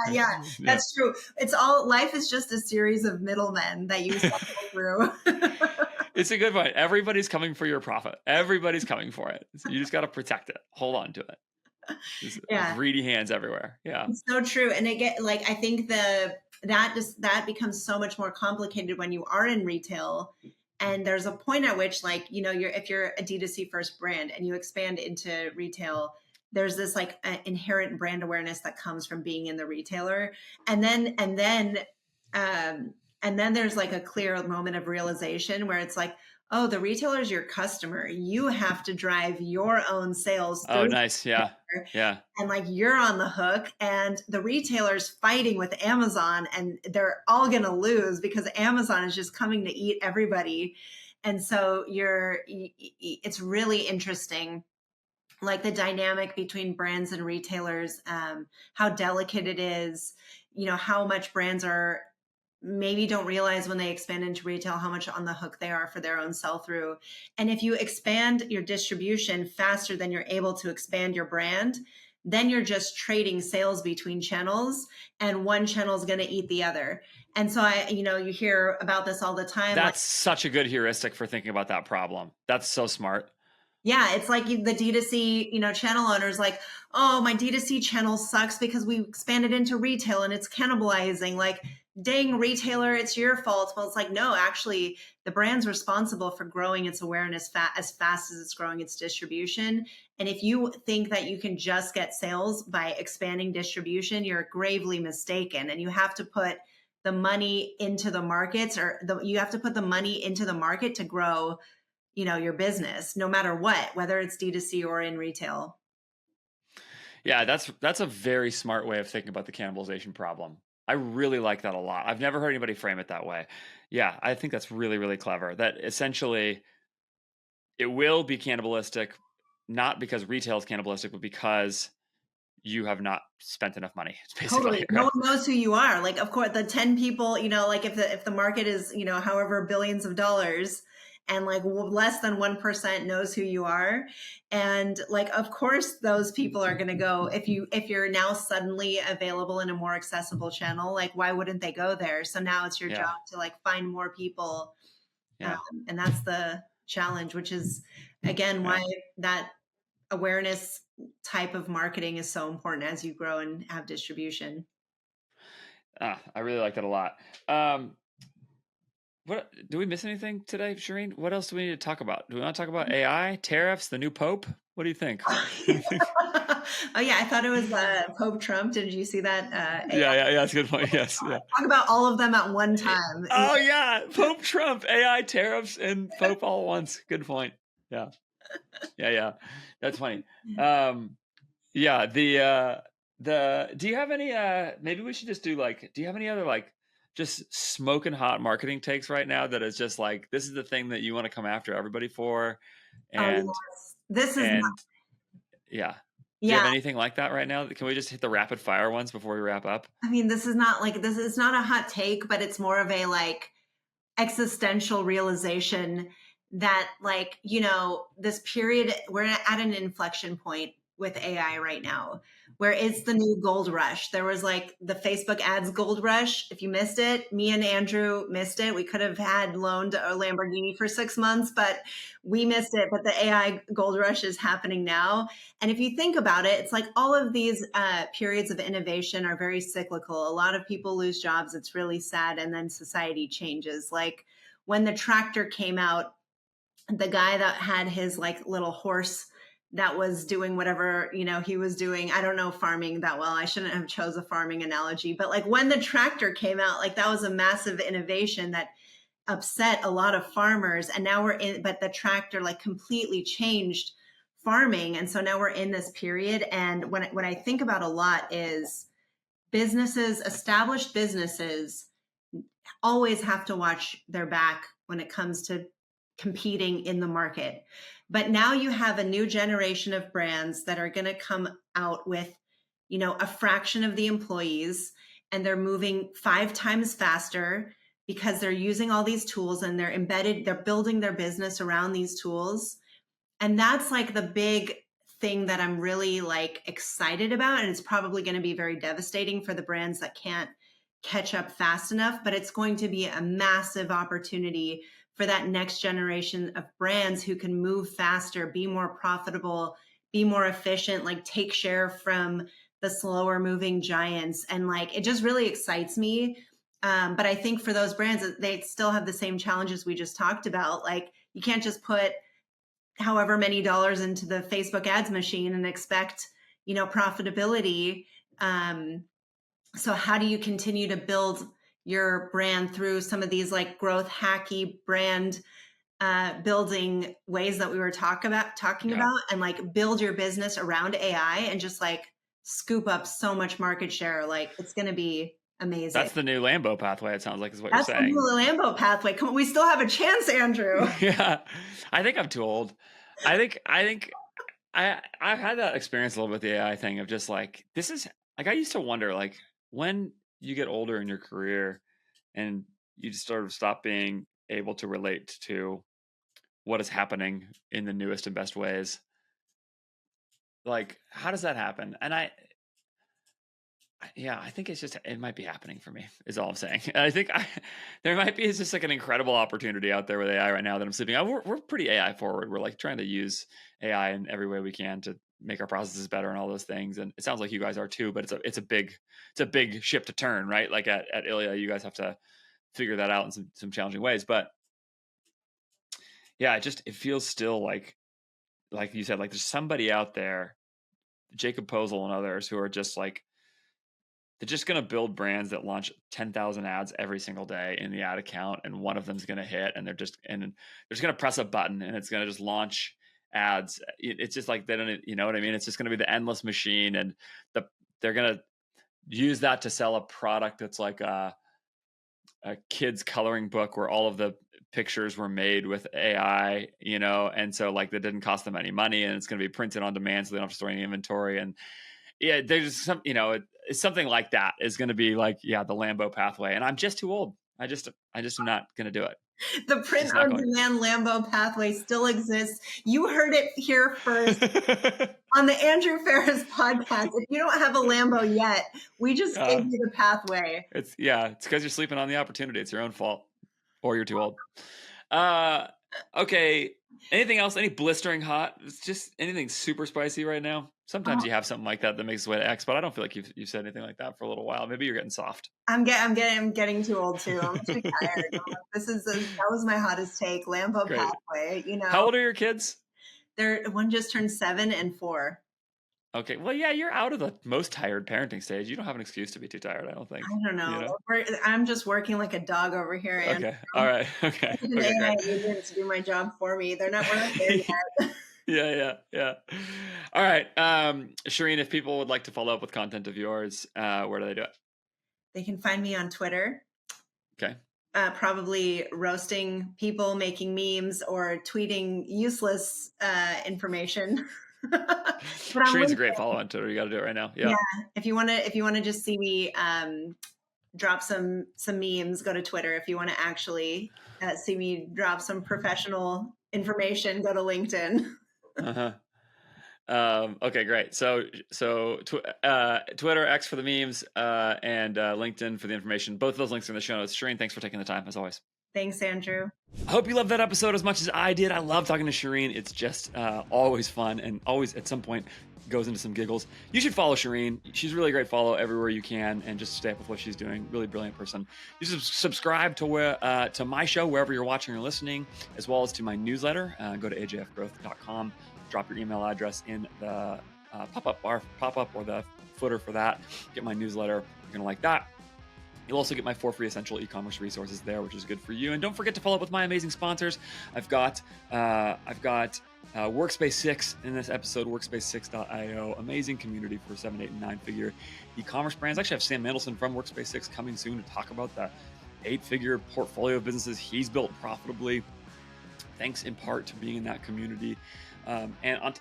Yeah, that's true. It's all, life is just a series of middlemen that you cycle through. It's a good point. Everybody's coming for your profit. Everybody's coming for it. So you just got to protect it. Hold on to it. Greedy hands everywhere. Yeah, it's so true. And I think that becomes so much more complicated when you are in retail, And there's a point at which, like, you know, if you're a D2C first brand and you expand into retail, there's this like inherent brand awareness that comes from being in the retailer. And then there's like a clear moment of realization where it's like, oh, the retailer is your customer. You have to drive your own sales Oh, through. nice. Yeah. Yeah. And like you're on the hook, and the retailer's fighting with Amazon, and they're all going to lose because Amazon is just coming to eat everybody. And so it's really interesting, like the dynamic between brands and retailers, how delicate it is, you know, how much brands are maybe don't realize when they expand into retail how much on the hook they are for their own sell through. And if you expand your distribution faster than you're able to expand your brand, then you're just trading sales between channels, and one channel is going to eat the other. And so you hear about this all the time. That's such a good heuristic for thinking about that problem. That's so smart. Yeah, it's like the D2C, channel owners like, oh, my D2C channel sucks because we expanded into retail and it's cannibalizing. Like, dang, retailer, it's your fault. Well, it's like, no, actually, the brand's responsible for growing its awareness as fast as it's growing its distribution. And if you think that you can just get sales by expanding distribution, you're gravely mistaken. And you have to put the money into the markets, you have to put the money into the market to grow your business, no matter what, whether it's D2C or in retail. Yeah, that's a very smart way of thinking about the cannibalization problem. I really like that a lot. I've never heard anybody frame it that way. Yeah, I think that's really, really clever. That essentially it will be cannibalistic, not because retail is cannibalistic, but because you have not spent enough money. Totally. Right? No one knows who you are. Like, of course, the 10 people, like if the market is, however, billions of dollars, and like less than 1% knows who you are. And like, of course, those people are going to go, if you're now suddenly available in a more accessible channel, like, why wouldn't they go there? So now it's your job to like find more people. Yeah. And that's the challenge, which is, again, why that awareness type of marketing is so important as you grow and have distribution. I really like that a lot. What do we miss anything today, Cherene? What else do we need to talk about? Do we want to talk about AI, tariffs, the new Pope? What do you think? Oh yeah, I thought it was Pope Trump. Did you see that? Yeah, that's a good point. Yes, yeah. Talk about all of them at one time. Oh yeah, Pope Trump, AI, tariffs, and Pope all at once. Good point. Yeah. That's funny. Yeah, do you have any? Maybe we should just do do you have any other just smoking hot marketing takes right now that is just like, this is the thing that you want to come after everybody for? And yes. This is yeah. Do you have anything like that right now? Can we just hit the rapid fire ones before we wrap up? I mean, this is not a hot take, but it's more of a existential realization that this period, we're at an inflection point with AI right now, where it's the new gold rush. There was the Facebook ads gold rush. If you missed it, me and Andrew missed it. We could have had loaned a Lamborghini for 6 months, but we missed it. But the AI gold rush is happening now. And if you think about it, it's like all of these periods of innovation are very cyclical. A lot of people lose jobs. It's really sad. And then society changes. Like when the tractor came out, the guy that had his little horse that was doing whatever, he was doing. I don't know farming that well. I shouldn't have chose a farming analogy, but when the tractor came out, that was a massive innovation that upset a lot of farmers. And now but the tractor completely changed farming. And so now we're in this period. And what I think about a lot is established businesses always have to watch their back when it comes to competing in the market. But now you have a new generation of brands that are going to come out with, a fraction of the employees, and they're moving 5 times faster because they're using all these tools and they're building their business around these tools. And that's the big thing that I'm really excited about. And it's probably going to be very devastating for the brands that can't catch up fast enough, but it's going to be a massive opportunity for that next generation of brands who can move faster, be more profitable, be more efficient, take share from the slower moving giants. And it just really excites me But I think for those brands, they still have the same challenges we just talked about. Like, you can't just put however many dollars into the Facebook ads machine and expect, profitability. So how do you continue to build your brand through some of these like growth hacky brand building ways that we were talking about, and like build your business around AI and just like scoop up so much market share? Like, it's going to be amazing. That's the new Lambo pathway, it sounds like, is what you're saying. That's the new Lambo pathway. Come on, we still have a chance, Andrew. Yeah. I think I'm too old. I think I've had that experience a little bit with the AI thing of just like, this is like, I used to wonder, like, when you get older in your career and you just sort of stop being able to relate to what is happening in the newest and best ways, like, how does that happen? And I think it's just, it might be happening for me, is all I'm saying. I think there might be, it's just like an incredible opportunity out there with AI right now that I'm sleeping on. We're pretty AI forward. We're like trying to use AI in every way we can to make our processes better and all those things. And it sounds like you guys are too, but it's a big ship to turn, right? Like at Ilia, you guys have to figure that out in some challenging ways. But yeah, it feels still like you said, like there's somebody out there, Jacob Posel and others, who are just like, they're just going to build brands that launch 10,000 ads every single day in the ad account, and one of them's going to hit, and they're just going to press a button and it's going to just launch ads. It's just like, they don't, you know what I mean? It's just going to be the endless machine, and they're going to use that to sell a product that's like a kid's coloring book where all of the pictures were made with AI, and so like that didn't cost them any money, and it's going to be printed on demand, so they don't have to store any inventory. And yeah, there's some, it's something like that is going to be like, the Lambo pathway. And I'm just too old. I just am not going to do it. The print on demand Lambo pathway still exists. You heard it here first on the Andrew Ferris podcast. If you don't have a Lambo yet, we just gave you the pathway. It's because you're sleeping on the opportunity. It's your own fault, or you're too old. Okay. Anything else? Any blistering hot? It's just anything super spicy right now. Sometimes you have something like that makes its way to X, but I don't feel like you've said anything like that for a little while. Maybe you're getting soft. I'm getting too old too. I'm too tired. That was my hottest take. Lambo Great. pathway. How old are your kids? One just turned 7 and 4. Okay. Well, yeah, you're out of the most tired parenting stage. You don't have an excuse to be too tired, I don't think. I don't know. I'm just working like a dog over here. Okay. All right. Okay. AI agents to do my job for me. They're not there yet. Yeah. All right. Cherene, if people would like to follow up with content of yours, where do they do it? They can find me on Twitter. Okay. Probably roasting people, making memes, or tweeting useless information. Sherene's a great follow on Twitter. You got to do it right now. Yeah. If you want to just see me drop some memes, go to Twitter. If you want to actually see me drop some professional information, go to LinkedIn. Okay, great. So Twitter, X for the memes, and LinkedIn for the information. Both of those links are in the show notes. Cherene, thanks for taking the time as always. Thanks, Andrew. I hope you loved that episode as much as I did. I love talking to Cherene. It's just always fun, and always at some point goes into some giggles. You should follow Cherene. She's really a great follow everywhere you can, and just stay up with what she's doing. Really brilliant person. You should subscribe to my show wherever you're watching or listening, as well as to my newsletter. Go to ajfgrowth.com. Drop your email address in the pop-up or the footer for that. Get my newsletter. You're going to like that. You'll also get my 4 free essential e-commerce resources there, which is good for you. And don't forget to follow up with my amazing sponsors. I've got Workspace 6 in this episode, workspace6.io, amazing community for 7, 8, and 9-figure e-commerce brands. I actually have Sam Mendelson from Workspace 6 coming soon to talk about the 8-figure portfolio of businesses he's built profitably, thanks in part to being in that community. And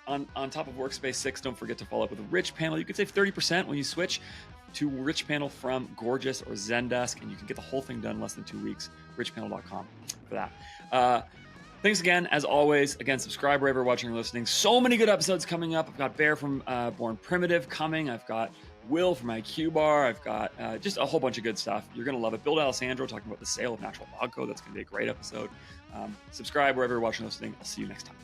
on top of Workspace 6, don't forget to follow up with RICHPANEL. You can save 30% when you switch to RICHPANEL from Gorgeous or Zendesk, and you can get the whole thing done in less than 2 weeks. RICHPANEL.com for that. Thanks again, as always. Again, subscribe wherever you're watching or listening. So many good episodes coming up. I've got Bear from Born Primitive coming. I've got Will from IQ Bar. I've got just a whole bunch of good stuff. You're going to love it. Bill Alessandro talking about the sale of natural log code. That's going to be a great episode. Subscribe wherever you're watching or listening. I'll see you next time.